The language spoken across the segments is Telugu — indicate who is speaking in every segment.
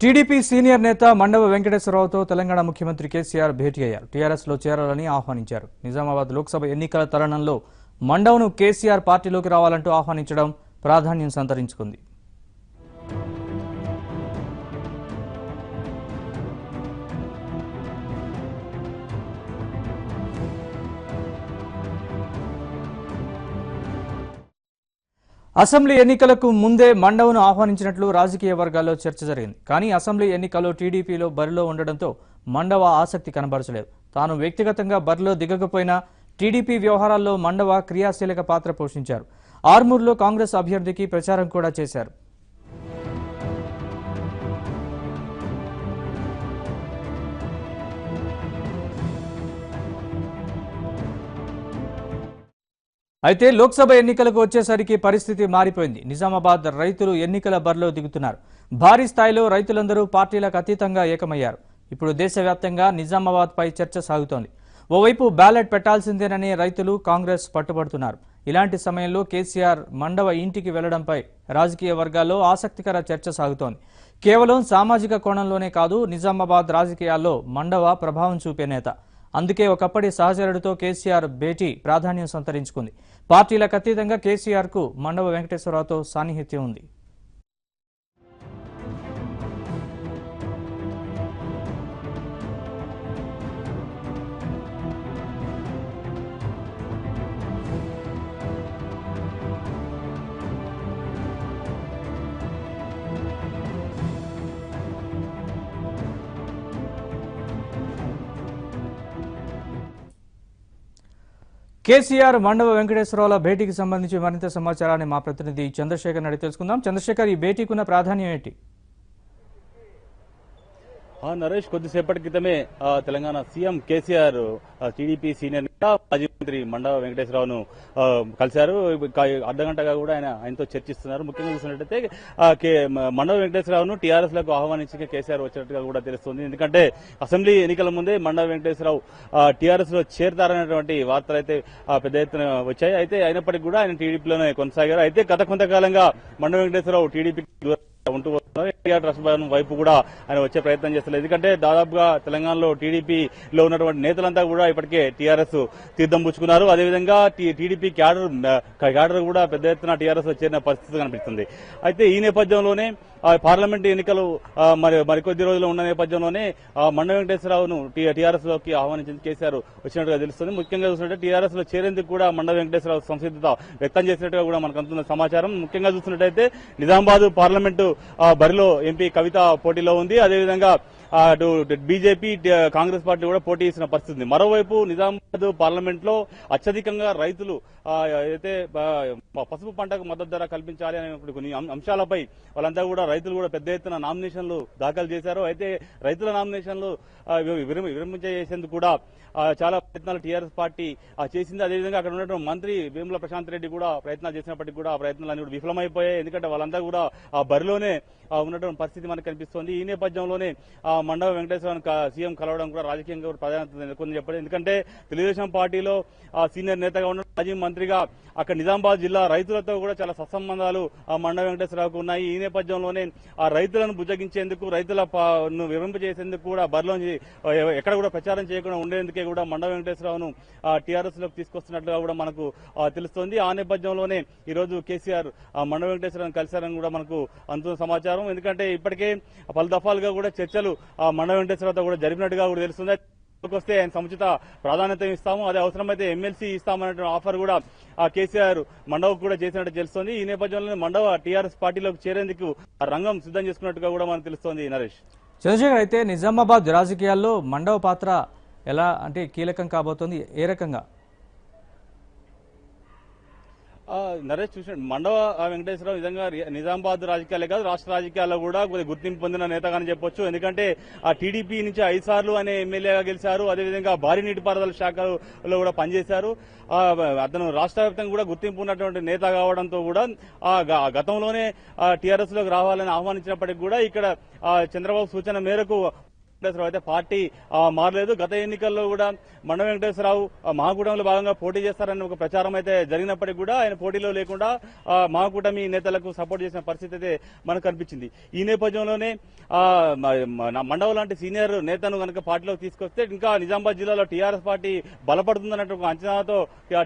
Speaker 1: టీడీపీ సీనియర్ నేత మండవ వెంకటేశ్వరరావుతో తెలంగాణ ముఖ్యమంత్రి కేసీఆర్ భేటీ అయ్యారు. టీఆర్ఎస్లో చేరాలని ఆహ్వానించారు. నిజామాబాద్ లోక్సభ ఎన్నికల తరుణంలో మండవను కేసీఆర్ పార్టీలోకి రావాలంటూ ఆహ్వానించడం ప్రాధాన్యం సంతరించుకుంది. అసెంబ్లీ ఎన్నికలకు ముందే మండవను ఆహ్వానించినట్లు రాజకీయ వర్గాల్లో చర్చ జరిగింది. కానీ అసెంబ్లీ ఎన్నికల్లో టీడీపీలో బరిలో ఉండడంతో మండవ ఆసక్తి కనబరచలేదు. తాను వ్యక్తిగతంగా బరిలో దిగకపోయినా టీడీపీ వ్యవహారాల్లో మండవ క్రియాశీలక పాత్ర పోషించారు. ఆర్మూర్లో కాంగ్రెస్ అభ్యర్థికి ప్రచారం కూడా చేశారు. అయితే లోక్సభ ఎన్నికలకు వచ్చేసరికి పరిస్థితి మారిపోయింది. నిజామాబాద్ రైతులు ఎన్నికల బరిలో దిగుతున్నారు. భారీ స్థాయిలో రైతులందరూ పార్టీలకు అతీతంగా ఏకమయ్యారు. ఇప్పుడు దేశవ్యాప్తంగా నిజామాబాద్ పై చర్చ సాగుతోంది. ఓవైపు బ్యాలెట్ పెట్టాల్సిందేనని రైతులు, కాంగ్రెస్ పట్టుబడుతున్నారు. ఇలాంటి సమయంలో కేసీఆర్ మండవ ఇంటికి వెళ్లడంపై రాజకీయ వర్గాల్లో ఆసక్తికర చర్చ సాగుతోంది. కేవలం సామాజిక కోణంలోనే కాదు, నిజామాబాద్ రాజకీయాల్లో మండవ ప్రభావం చూపే నేత. అందుకే ఒకప్పటి సహచరుడితో కేసీఆర్ భేటీ ప్రాధాన్యం సంతరించుకుంది. పార్టీలకు అతీతంగా కేసీఆర్కు మండవ వెంకటేశ్వరరావుతో సాన్నిహిత్యం ఉంది. కేసీఆర్ మండవ వెంకటేశ్వరరావుల భేటీకి సంబంధించి మరింత సమాచారాన్ని మా ప్రతినిధి చంద్రశేఖర్ అడిగి తెలుసుకుందాం. చంద్రశేఖర్, ఈ భేటీకి ఉన్న ప్రాధాన్యం ఏంటి?
Speaker 2: నరేష్, కొద్దిసేపటి క్రితమే Telangana CM KCR TDP senior నేత మాజీ మంత్రి మండవ వెంకటేశ్వరరావును కలిశారు. అర్ధగంటగా కూడా ఆయనతో చర్చిస్తున్నారు. ముఖ్యంగా చూసినట్టయితే మండవ వెంకటేశ్వరరావును టీఆర్ఎస్ లకు ఆహ్వానించి కేసీఆర్ వచ్చినట్టుగా కూడా తెలుస్తుంది. ఎందుకంటే అసెంబ్లీ ఎన్నికల ముందే మండవ వెంకటేశ్వరరావు టీఆర్ఎస్ లో చేరతారనేటువంటి వార్తలు అయితే పెద్ద ఎత్తున వచ్చాయి. అయితే అయినప్పటికీ కూడా ఆయన టీడీపీలోనే కొనసాగారు. అయితే గత కొంతకాలంగా మండవ వెంకటేశ్వరరావు టీడీపీ ఉంటూ వస్తున్నారు. ఎన్టీఆర్ ట్రస్ట్ భవన్ వైపు కూడా ఆయన వచ్చే ప్రయత్నం చేస్తున్నారు. ఎందుకంటే దాదాపుగా తెలంగాణలో టీడీపీలో ఉన్నటువంటి నేతలంతా కూడా ఇప్పటికే టీఆర్ఎస్ తీర్థం పుచ్చుకున్నారు. అదేవిధంగా టీడీపీ క్యాడర్ కూడా పెద్ద ఎత్తున టీఆర్ఎస్ లో చేరిన పరిస్థితి కనిపిస్తుంది. అయితే ఈ నేపథ్యంలోనే పార్లమెంట్ ఎన్నికలు మరికొద్ది రోజులు ఉన్న నేపథ్యంలోనే మండవ వెంకటేశ్వరరావును టీఆర్ఎస్ లోకి ఆహ్వానించింది కేసీఆర్ వచ్చినట్టుగా తెలుస్తుంది. ముఖ్యంగా చూసినట్టే టీఆర్ఎస్ లో చేరేందుకు కూడా మండవ వెంకటేశ్వరరావు సంసిద్ధత వ్యక్తం చేసినట్టుగా కూడా మనకు అందుతున్న సమాచారం. ముఖ్యంగా చూసినట్టయితే నిజామాబాద్ పార్లమెంటు బరిలో ఎంపీ కవిత పోటీలో ఉంది. అదేవిధంగా అటు బీజేపీ, కాంగ్రెస్ పార్టీ కూడా పోటీ ఇచ్చిన పరిస్థితి ఉంది. మరోవైపు నిజామాబాద్ పార్లమెంట్ లో అత్యధికంగా రైతులు అయితే పసుపు పంటకు మద్దతు ధర కల్పించాలి అనే కొన్ని అంశాలపై వాళ్ళంతా కూడా రైతులు కూడా పెద్ద ఎత్తున నామినేషన్లు దాఖలు చేశారు. అయితే రైతుల నామినేషన్లు విరమించేసేందుకు కూడా చాలా ప్రయత్నాలు టీఆర్ఎస్ పార్టీ చేసింది. అదేవిధంగా అక్కడ ఉన్నటువంటి మంత్రి వేముల ప్రశాంత్ రెడ్డి కూడా ప్రయత్నాలు చేసినప్పటికీ కూడా ఆ ప్రయత్నాలన్నీ కూడా విఫలమైపోయాయి. ఎందుకంటే వాళ్ళంతా కూడా ఆ బరిలోనే ఉన్నటువంటి పరిస్థితి మనకు కనిపిస్తోంది. ఈ నేపథ్యంలోనే మండవ వెంకటేశ్వరరావు సీఎం కలవడం కూడా రాజకీయంగా ప్రాధాన్యత నెలకొందని చెప్పారు. ఎందుకంటే తెలుగుదేశం పార్టీలో సీనియర్ నేతగా ఉన్న మాజీ మంత్రిగా అక్కడ నిజామాబాద్ జిల్లా రైతులతో కూడా చాలా సత్సంబంధాలు మండవ వెంకటేశ్వరరావుకు ఉన్నాయి. ఈ నేపథ్యంలోనే ఆ రైతులను బుజ్జగించేందుకు, రైతులను వివరింపజేసేందుకు కూడా బరిలో ఎక్కడ కూడా ప్రచారం చేయకుండా ఉండేందుకే కూడా మండవ వెంకటేశ్వరరావును టీఆర్ఎస్ లోకి తీసుకొస్తున్నట్లుగా కూడా మనకు తెలుస్తోంది. ఆ నేపథ్యంలోనే ఈ రోజు కేసీఆర్ మండవ వెంకటేశ్వరరావును కలిశారని కూడా మనకు అందుతున్న సమాచారం. ఎందుకంటే ఇప్పటికే పలు దఫాలుగా కూడా చర్చలు మండవ వెంకటేశ్వరరావుతో కూడా జరిపినట్టుగా కూడా తెలుస్తుంది. వస్తే ఆయన సముచిత ప్రాధాన్యత ఇస్తాము, అదే అవసరమైతే ఎమ్మెల్సీ ఇస్తామనే ఆఫర్ కూడా కేసీఆర్ మండవకు కూడా చేసినట్టు తెలుస్తోంది. ఈ నేపథ్యంలో మండవ టీఆర్ఎస్ పార్టీలోకి చేరేందుకు రంగం సిద్ధం చేసుకున్నట్టుగా కూడా మనకు తెలుస్తోంది. నరేష్,
Speaker 1: చంద్రశేఖర్, అయితే నిజామాబాద్ రాజకీయాల్లో మండవ పాత్ర ఎలా అంటే కీలకం కాబోతోంది? ఏ రకంగా?
Speaker 2: నరేష్, చూసిన మండవ వెంకటేశ్వరరావు నిజంగా నిజామాబాద్ రాజకీయాలే కాదు రాష్ట్ర రాజకీయాల్లో కూడా గుర్తింపు పొందిన నేతగాని చెప్పొచ్చు. ఎందుకంటే ఆ టీడీపీ నుంచి 5 సార్లు అనే ఎమ్మెల్యేగా గెలిచారు. అదేవిధంగా భారీ నీటిపారుదల శాఖలో కూడా పనిచేశారు. అతను రాష్ట్ర వ్యాప్తంగా కూడా గుర్తింపు ఉన్నటువంటి నేత కావడంతో కూడా గతంలోనే టీఆర్ఎస్ లోకి రావాలని ఆహ్వానించినప్పటికీ కూడా ఇక్కడ చంద్రబాబు సూచన మేరకు వెంకటేశ్వరరావు అయితే పార్టీ మారలేదు. గత ఎన్నికల్లో కూడా మండవ వెంకటేశ్వరరావు మహాకూటమిలో భాగంగా పోటీ చేస్తారని ఒక ప్రచారం అయితే జరిగినప్పటికీ కూడా ఆయన పోటీలో లేకుండా మహాకూటమి నేతలకు సపోర్ట్ చేసిన పరిస్థితి అయితే మనకు కనిపించింది. ఈ నేపథ్యంలోనే మండవ లాంటి సీనియర్ నేతను కనుక పార్టీలోకి తీసుకొస్తే ఇంకా నిజామాబాద్ జిల్లాలో టీఆర్ఎస్ పార్టీ బలపడుతుందన్నట్టు ఒక అంచనాతో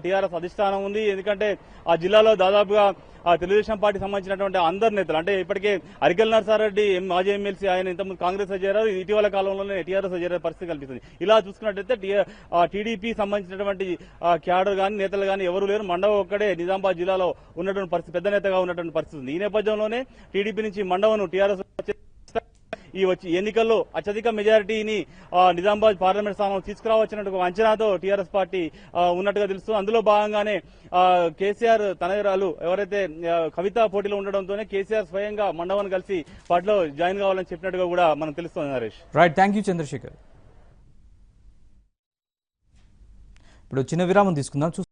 Speaker 2: టీఆర్ఎస్ అధిష్టానం ఉంది. ఎందుకంటే ఆ జిల్లాలో దాదాపుగా ఆ తెలుగుదేశం పార్టీ సంబంధించినటువంటి అందరు నేతలు అంటే ఇప్పటికే అరికెల్ నరసారెడ్డి మాజీ ఎమ్మెల్సీ ఆయన ఇంతకుముందు కాంగ్రెస్ లో చేరారు, ఇటీవల కాలంలోనే టీఆర్ఎస్ లో చేరే పరిస్థితి కల్పిస్తుంది. ఇలా చూసుకున్నట్టయితే టీడీపీ సంబంధించినటువంటి క్యాడర్ గాని నేతలు గాని ఎవరు లేరు. మండవ ఒక్కడే నిజామాబాద్ జిల్లాలో ఉన్నటువంటి పరిస్థితి, పెద్ద నేతగా ఉన్నటువంటి పరిస్థితి ఉంది. ఈ నేపథ్యంలోనే టీడీపీ నుంచి మండవను టీఆర్ఎస్ ఈ వచ్చి ఎన్నికల్లో అత్యధిక మెజారిటీని నిజామాబాద్ పార్లమెంట్ స్థానంలో తీసుకురావచ్చినట్టు ఒక అంచనాతో టీఆర్ఎస్ పార్టీ ఉన్నట్టుగా తెలుస్తుంది. అందులో భాగంగానే కేసీఆర్ తనయురాలు ఎవరైతే కవిత పోటీలో ఉండడంతోనే కేసీఆర్ స్వయంగా మండవన్ కలిసి పార్టీలో జాయిన్ కావాలని చెప్పినట్టుగా కూడా మనకు తెలుస్తుంది. Naresh,
Speaker 1: right, thank you Chandrashekhar. ఇప్పుడు చిన్న విరామం తీసుకుందాం.